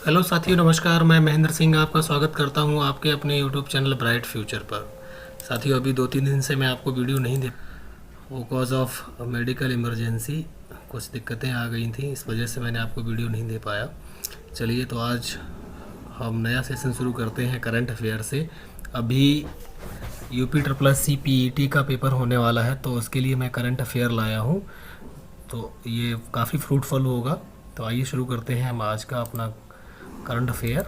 Hello साथियों, नमस्कार। मैं महेंद्र सिंह आपका स्वागत करता हूं आपके अपने यूट्यूब चैनल ब्राइट फ्यूचर पर। साथियों, अभी 2-3 दिन से मैं आपको वीडियो नहीं दे, वो कॉज ऑफ मेडिकल इमरजेंसी कुछ दिक्कतें आ गई थी, इस वजह से मैंने आपको वीडियो नहीं दे पाया। चलिए, तो आज हम नया सेशन शुरू करते हैं करंट अफेयर से। अभी UP triple S C PET का पेपर होने वाला है, तो उसके लिए मैं करंट अफेयर लाया हूँ। तो ये काफ़ी फ्रूटफुल होगा। तो आइए शुरू करते हैं हम आज का अपना करंट अफेयर।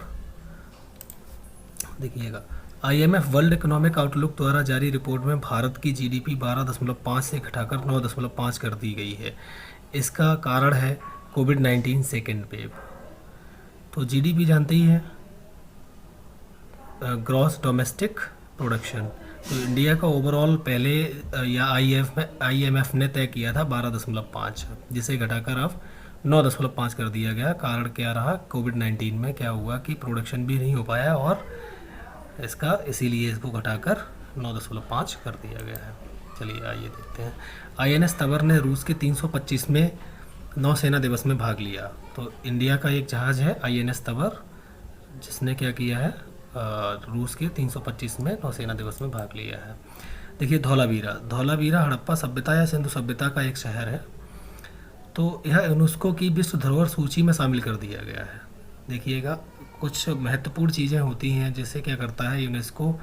देखिएगा, आईएमएफ वर्ल्ड इकोनॉमिक आउटलुक द्वारा जारी रिपोर्ट में भारत की जीडीपी 12.5 से घटाकर 9.5 कर दी गई है। इसका कारण है कोविड-19 सेकेंड वेव। तो जीडीपी जानते ही हैं, ग्रॉस डोमेस्टिक प्रोडक्शन। तो इंडिया का ओवरऑल पहले या आईएमएफ ने तय किया था 12.5, जिसे घटाकर अब 9.5 कर दिया गया। कारण क्या रहा, कोविड-19 में क्या हुआ कि प्रोडक्शन भी नहीं हो पाया और इसका इसीलिए इसको घटाकर 9.5 कर दिया गया है। चलिए आइए देखते हैं। आईएनएस तबर ने रूस के 325वें नौसेना दिवस में भाग लिया। तो इंडिया का एक जहाज़ है आईएनएस तबर, जिसने क्या किया है, रूस के 325वें नौसेना दिवस में भाग लिया है। देखिए, धौलावीरा। धौलावीरा हड़प्पा सभ्यता या सिंधु सभ्यता का एक शहर है। तो यह यूनेस्को की विश्व धरोहर सूची में शामिल कर दिया गया है। देखिएगा, कुछ महत्वपूर्ण चीज़ें होती हैं, जैसे क्या करता है यूनेस्को,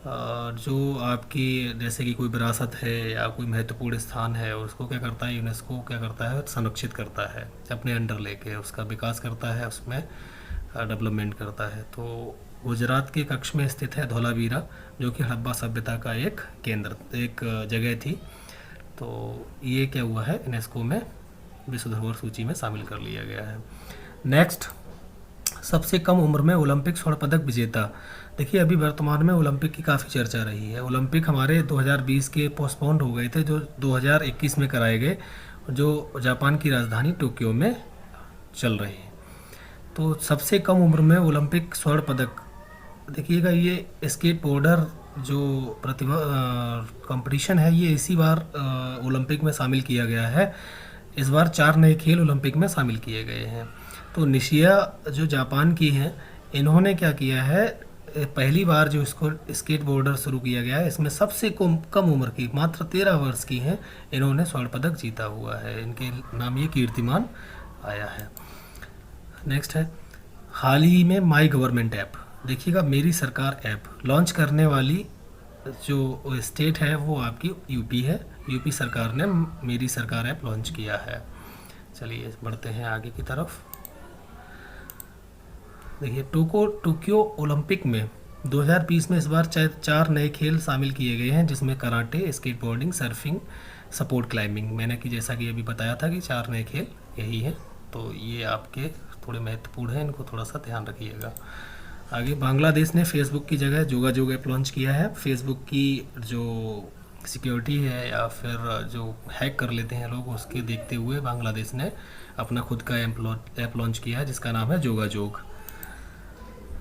जो आपकी जैसे कि कोई विरासत है या कोई महत्वपूर्ण स्थान है, उसको क्या करता है यूनेस्को, क्या करता है, संरक्षित करता है, अपने अंडर लेके उसका विकास करता है, उसमें डेवलपमेंट करता है। तो गुजरात के कच्छ में स्थित है धौलावीरा, जो कि हड़प्पा सभ्यता का एक केंद्र, एक जगह थी। तो ये क्या हुआ है, यूनेस्को में विश्व धरोहर सूची में शामिल कर लिया गया है। नेक्स्ट, सबसे कम उम्र में ओलंपिक स्वर्ण पदक विजेता। देखिए, अभी वर्तमान में ओलंपिक की काफ़ी चर्चा रही है। ओलंपिक हमारे 2020 के पोस्टपोन्ड हो गए थे, जो 2021 में कराए गए, जो जापान की राजधानी टोक्यो में चल रहे हैं। तो सबसे कम उम्र में ओलंपिक स्वर्ण पदक, देखिएगा, ये स्केट बोर्डर जो प्रतिभा कंपटीशन है, ये इसी बार ओलंपिक में शामिल किया गया है। इस बार 4 नए खेल ओलंपिक में शामिल किए गए हैं। तो निशिया जो जापान की हैं, इन्होंने क्या किया है, पहली बार जो इसको स्केट बोर्डर शुरू किया गया है, इसमें सबसे कम उम्र की, मात्र 13 वर्ष की हैं, इन्होंने स्वर्ण पदक जीता हुआ है। इनके नाम ये कीर्तिमान आया है। नेक्स्ट है, हाल ही में माई गवर्नमेंट ऐप। देखिएगा, मेरी सरकार ऐप लॉन्च करने वाली जो स्टेट है वो आपकी यूपी है। यूपी सरकार ने मेरी सरकार ऐप लॉन्च किया है। चलिए बढ़ते हैं आगे की तरफ। देखिए, टोक्यो ओलंपिक में 2020 में इस बार 4 नए खेल शामिल किए गए हैं, जिसमें karate, skateboarding, surfing, support climbing. मैंने कि जैसा कि अभी बताया था कि 4 नए खेल यही हैं। तो ये आपके थोड़े महत्वपूर्ण हैं, इनको थोड़ा सा ध्यान रखिएगा। आगे, बांग्लादेश ने फेसबुक की जगह जोगाजोग ऐप लॉन्च किया है। फेसबुक की जो सिक्योरिटी है या फिर जो हैक कर लेते हैं लोग, उसके देखते हुए बांग्लादेश ने अपना खुद का ऐप लॉन्च किया है, जिसका नाम है जोगाजोग।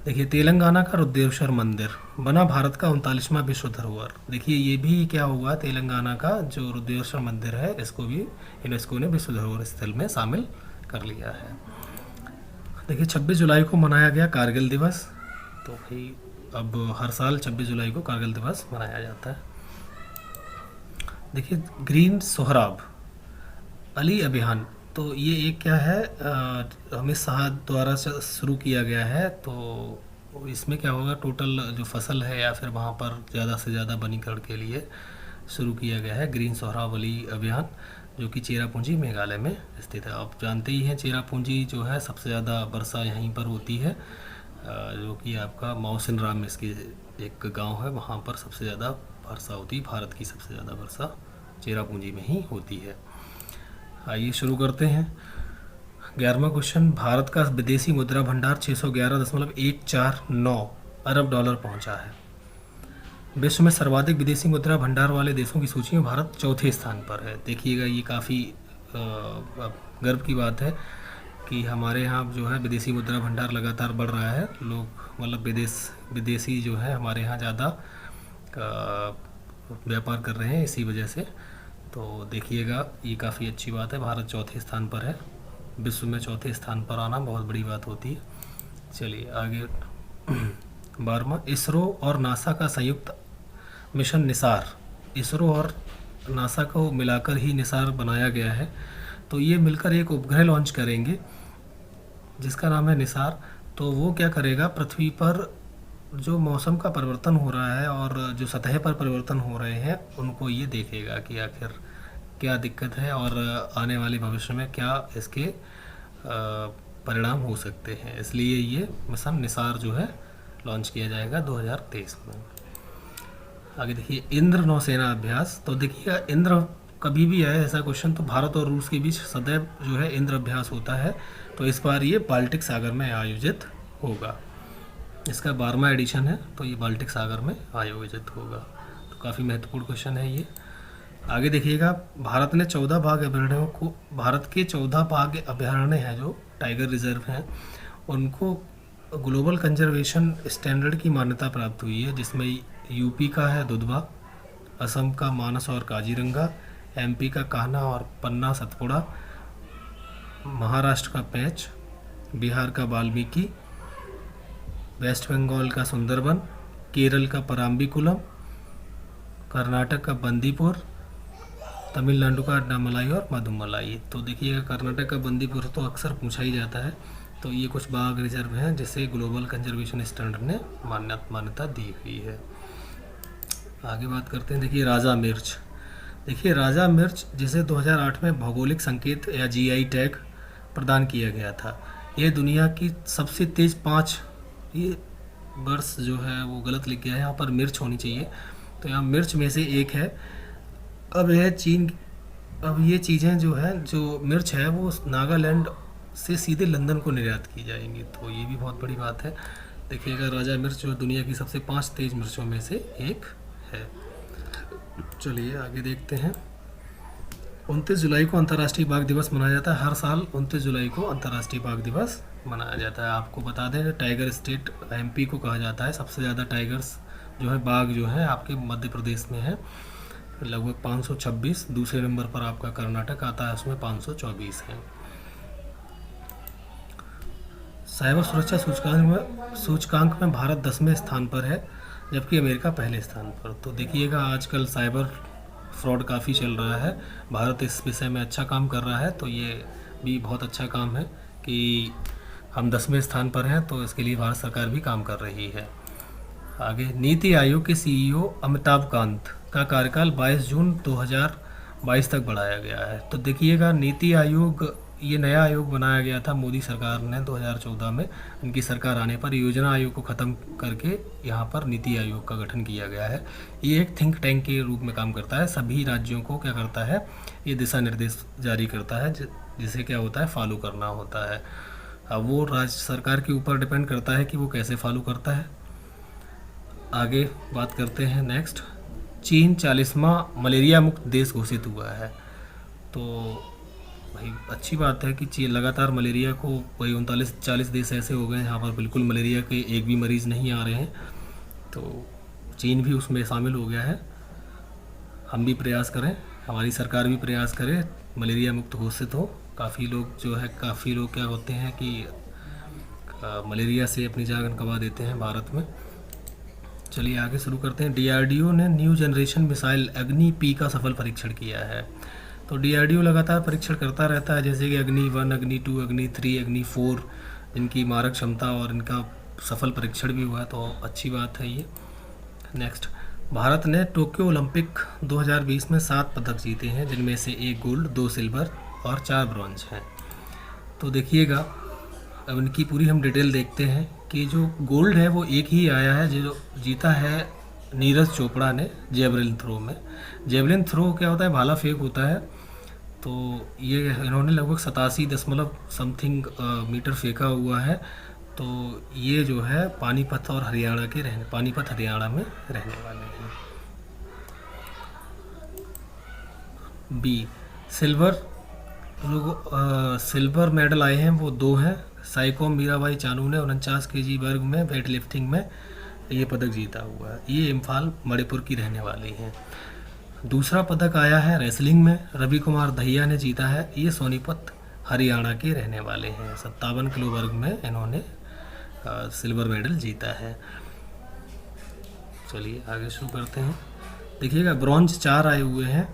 देखिए, तेलंगाना का रुद्रेश्वर मंदिर बना भारत का 39वां विश्व धरोहर। देखिए, ये भी क्या हुआ, तेलंगाना का जो रुद्रेश्वर मंदिर है, इसको भी यूनेस्को ने विश्व धरोहर स्थल में शामिल कर लिया है। देखिए, 26 जुलाई को मनाया गया कारगिल दिवस। तो भाई, अब हर साल 26 जुलाई को कारगिल दिवस मनाया जाता है। देखिए, ग्रीन सोहराब अली अभियान। तो ये एक क्या है, अमित शाह द्वारा शुरू किया गया है। तो इसमें क्या होगा, टोटल जो फसल है या फिर वहाँ पर ज़्यादा से ज़्यादा वनीकरण के लिए शुरू किया गया है ग्रीन सोहराब अली अभियान, जो कि चेरापूंजी मेघालय में स्थित है। आप जानते ही हैं, चेरापूंजी जो है सबसे ज़्यादा वर्षा यहीं पर होती है, जो कि आपका मौसिन राम इसकी एक गांव है, वहाँ पर सबसे ज़्यादा वर्षा होती है। भारत की सबसे ज़्यादा वर्षा चेरापूंजी में ही होती है। आइए शुरू करते हैं। 11वां क्वेश्चन, भारत का विदेशी मुद्रा भंडार 611.149 अरब डॉलर पहुंचा है। विश्व में सर्वाधिक विदेशी मुद्रा भंडार वाले देशों की सूची में भारत चौथे स्थान पर है। देखिएगा, ये काफ़ी गर्व की बात है कि हमारे यहाँ जो है विदेशी मुद्रा भंडार लगातार बढ़ रहा है। लोग मतलब विदेशी जो है हमारे यहाँ ज़्यादा व्यापार कर रहे हैं इसी वजह से। तो देखिएगा, ये काफ़ी अच्छी बात है। भारत चौथे स्थान पर है। विश्व में चौथे स्थान पर आना बहुत बड़ी बात होती है। चलिए आगे। 12वां, इसरो और नासा का संयुक्त मिशन निसार। इसरो और नासा को मिलाकर ही निसार बनाया गया है। तो ये मिलकर एक उपग्रह लॉन्च करेंगे जिसका नाम है निसार। तो वो क्या करेगा, पृथ्वी पर जो मौसम का परिवर्तन हो रहा है और जो सतह पर परिवर्तन हो रहे हैं उनको ये देखेगा कि आखिर क्या दिक्कत है और आने वाले भविष्य में क्या इसके परिणाम हो सकते हैं। इसलिए ये मिशन निसार जो है लॉन्च किया जाएगा 2023 में। आगे देखिए, इंद्र नौसेना अभ्यास। तो देखिएगा, इंद्र कभी भी आए ऐसा क्वेश्चन तो भारत और रूस के बीच सदैव जो है इंद्र अभ्यास होता है। तो इस बार ये बाल्टिक सागर में आयोजित होगा। इसका 12वां एडिशन है, तो ये बाल्टिक सागर में आयोजित होगा। तो काफ़ी महत्वपूर्ण क्वेश्चन है ये। आगे देखिएगा, भारत ने 14 बाघ अभयारण्यों को, भारत के 14 बाघ अभयारण्य हैं जो टाइगर रिजर्व हैं, उनको ग्लोबल कंजर्वेशन स्टैंडर्ड की मान्यता प्राप्त हुई है, जिसमें यूपी का है दुधवा, असम का मानस और काजीरंगा, एमपी का कान्हा और पन्ना सतपुड़ा, महाराष्ट्र का पेंच, बिहार का वाल्मीकि, वेस्ट बंगाल का सुंदरबन, केरल का पराम्बिकुलम, कर्नाटक का बंदीपुर, तमिलनाडु का अड्डामलाई और मधुमलाई। तो देखिएगा, कर्नाटक का बंदीपुर तो अक्सर पूछा ही जाता है। तो ये कुछ बाघ रिजर्व हैं जिसे ग्लोबल कंजर्वेशन स्टैंडर्ड ने मान्यता दी हुई है। आगे बात करते हैं, देखिए राजा मिर्च। देखिए राजा मिर्च जिसे 2008 में भौगोलिक संकेत या जीआई टैग प्रदान किया गया था। ये दुनिया की सबसे तेज़ 5, ये वर्ष जो है वो गलत लिख गया है, यहाँ पर मिर्च होनी चाहिए। तो यहाँ मिर्च में से एक है। अब यह चीन, अब ये चीज़ें जो है, जो मिर्च है वो नागालैंड से सीधे लंदन को निर्यात की जाएंगी। तो ये भी बहुत बड़ी बात है। देखिएगा, राजा मिर्च जो दुनिया की सबसे 5 तेज़ मिर्चों में से एक है। चलिए आगे देखते हैं। 29 जुलाई को अंतर्राष्ट्रीय बाघ दिवस मनाया जाता है। हर साल 29 जुलाई को अंतर्राष्ट्रीय बाघ दिवस मनाया जाता है। आपको बता दें, टाइगर स्टेट एमपी को कहा जाता है। सबसे ज़्यादा टाइगर्स जो है, बाघ जो है आपके मध्य प्रदेश में है, लगभग 526। दूसरे नंबर पर आपका कर्नाटक आता है, उसमें 524 है। साइबर सुरक्षा सूचकांक में भारत 10वें स्थान पर है, जबकि अमेरिका पहले स्थान पर। तो देखिएगा, आजकल साइबर फ्रॉड काफ़ी चल रहा है। भारत इस विषय में अच्छा काम कर रहा है। तो ये भी बहुत अच्छा काम है कि हम 10वें स्थान पर हैं। तो इसके लिए भारत सरकार भी काम कर रही है। आगे, नीति आयोग के सीईओ अमिताभ कांत का कार्यकाल 22 जून 2022 तक बढ़ाया गया है। तो देखिएगा, नीति आयोग, ये नया आयोग बनाया गया था मोदी सरकार ने 2014 में। इनकी सरकार आने पर योजना आयोग को ख़त्म करके यहाँ पर नीति आयोग का गठन किया गया है। ये एक थिंक टैंक के रूप में काम करता है। सभी राज्यों को क्या करता है, ये दिशा निर्देश जारी करता है, जिसे क्या होता है, फॉलो करना होता है। अब वो राज्य सरकार के ऊपर डिपेंड करता है कि वो कैसे फॉलो करता है। आगे बात करते हैं नेक्स्ट। चीन 40वां मलेरिया मुक्त देश घोषित हुआ है। तो भाई अच्छी बात है कि चीन लगातार मलेरिया को, वही 39-40 देश ऐसे हो गए जहाँ पर बिल्कुल मलेरिया के एक भी मरीज़ नहीं आ रहे हैं। तो चीन भी उसमें शामिल हो गया है। हम भी प्रयास करें, हमारी सरकार भी प्रयास करे, मलेरिया मुक्त घोषित हो। काफ़ी लोग क्या होते हैं कि मलेरिया से अपनी जान गंवा देते हैं भारत में। चलिए आगे शुरू करते हैं। डीआरडीओ ने न्यू जनरेशन मिसाइल अग्नि पी का सफल परीक्षण किया है। तो डीआरडीओ लगातार परीक्षण करता रहता है, जैसे कि अग्नि 1, अग्नि 2, अग्नि 3, अग्नि 4, इनकी मारक क्षमता और इनका सफल परीक्षण भी हुआ। तो अच्छी बात है ये। नेक्स्ट, भारत ने टोक्यो ओलंपिक 2020 में 7 पदक जीते हैं, जिनमें से 1 गोल्ड, 2 सिल्वर और 4 ब्रॉन्ज हैं। तो देखिएगा, अब इनकी पूरी हम डिटेल देखते हैं कि जो गोल्ड है वो एक ही आया है, जो जीता है नीरज चोपड़ा ने जेवलिन थ्रो में। जेवलिन थ्रो क्या होता है, भाला फेंक होता है। तो ये इन्होंने लगभग 87 दशमलव समथिंग मीटर फेंका हुआ है। तो ये जो है पानीपत हरियाणा में रहने वाले हैं। बी, सिल्वर मेडल आए हैं वो 2 हैं। साइकोम मीराबाई चानू ने 49 kg वर्ग में वेट लिफ्टिंग में ये पदक जीता हुआ है। ये इम्फाल मणिपुर की रहने वाली हैं। दूसरा पदक आया है रेसलिंग में, रवि कुमार दहिया ने जीता है। ये सोनीपत हरियाणा के रहने वाले हैं। 57 किलो वर्ग में इन्होंने सिल्वर मेडल जीता है। चलिए आगे शुरू करते हैं। देखिएगा ब्रॉन्ज 4 आए हुए हैं,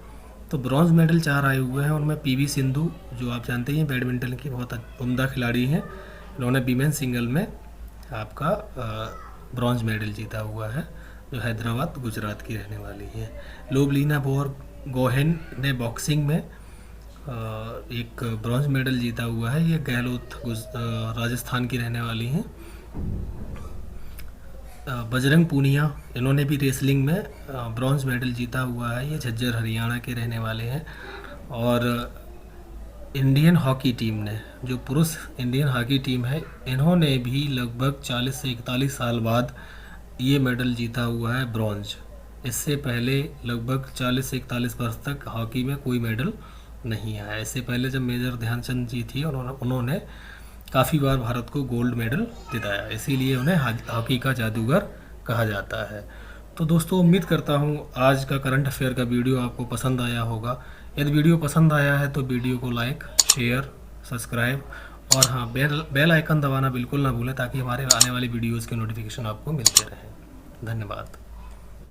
तो ब्रॉन्ज मेडल 4 आए हुए हैं। उनमें पीवी सिंधु, जो आप जानते हैं बैडमिंटन की बहुत उम्दा खिलाड़ी हैं, इन्होंने वीमेन सिंगल में आपका ब्रॉन्ज मेडल जीता हुआ है, जो हैदराबाद गुजरात की रहने वाली है। लोवलीना बोरगोहेन ने बॉक्सिंग में एक ब्रॉन्ज मेडल जीता हुआ है, ये गहलोत राजस्थान की रहने वाली हैं। बजरंग पूनिया, इन्होंने भी रेसलिंग में ब्रॉन्ज मेडल जीता हुआ है, ये झज्जर हरियाणा के रहने वाले हैं। और इंडियन हॉकी टीम ने, जो पुरुष इंडियन हॉकी टीम है, इन्होंने भी लगभग 40 से 41 साल बाद ये मेडल जीता हुआ है ब्रॉन्ज। इससे पहले लगभग 40 से 41 वर्ष तक हॉकी में कोई मेडल नहीं आया। इससे पहले जब मेजर ध्यानचंद जी थी, उन्होंने काफ़ी बार भारत को गोल्ड मेडल दिलाया, इसीलिए उन्हें हॉकी का जादूगर कहा जाता है। तो दोस्तों उम्मीद करता हूँ आज का करंट अफेयर का वीडियो आपको पसंद आया होगा। यदि वीडियो पसंद आया है तो वीडियो को लाइक, शेयर, सब्सक्राइब और हाँ बेल आइकन दबाना बिल्कुल ना भूलें, ताकि हमारे आने वाली वीडियोज़ के नोटिफिकेशन आपको मिलते रहें। धन्यवाद।